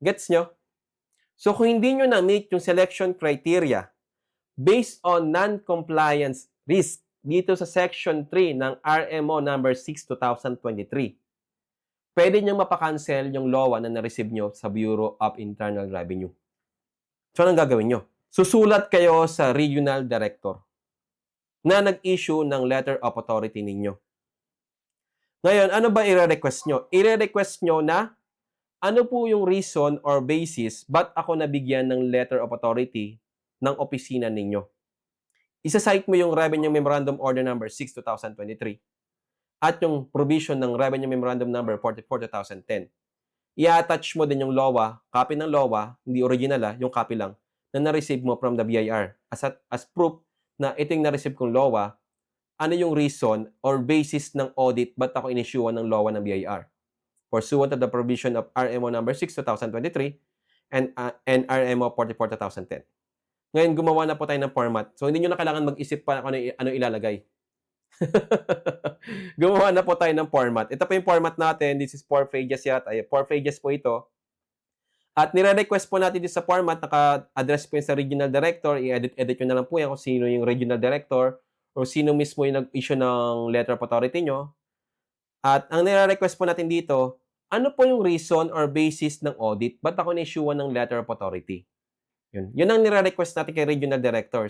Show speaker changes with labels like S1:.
S1: Gets nyo? So kung hindi nyo na-meet yung selection criteria based on non-compliance risk dito sa Section 3 ng RMO number 6, 2023, pwede niyang mapakancel yung LOA na na-receive nyo sa Bureau of Internal Revenue. So anong gagawin nyo? Susulat kayo sa regional director na nag-issue ng letter of authority ninyo. Ngayon, ano ba i-request nyo? I-request nyo na ano po yung reason or basis ba't ako nabigyan ng letter of authority ng opisina ninyo? Isa-cite mo yung Revenue Memorandum Order Number 6, 2023 at yung provision ng Revenue Memorandum Number 44, 2010. I-attach mo din yung LOA, copy ng LOA, hindi original yung copy lang, na na-receive mo from the BIR as proof na ito yung na-receive kong LOA, ano yung reason or basis ng audit ba't ako in-issuean ng LOA ng BIR pursuant to the provision of RMO number 6, 2023 and RMO 44, 2010. Ngayon, gumawa na po tayo ng format. So, hindi nyo na kailangan mag-isip pa kung ano ilalagay. Gumawa na po tayo ng format. Ito po yung format natin. This is 4 pages yata. 4 pages po ito. At nire-request po natin dito sa format, naka-address po yun sa regional director. I-edit nyo na lang po yan kung sino yung regional director o sino mismo yung nag-issue ng letter of authority nyo. At ang nire-request po natin dito, ano po yung reason or basis ng audit? Ba't ako na-issuean ng letter of authority? Yun ang nire-request natin kay regional director.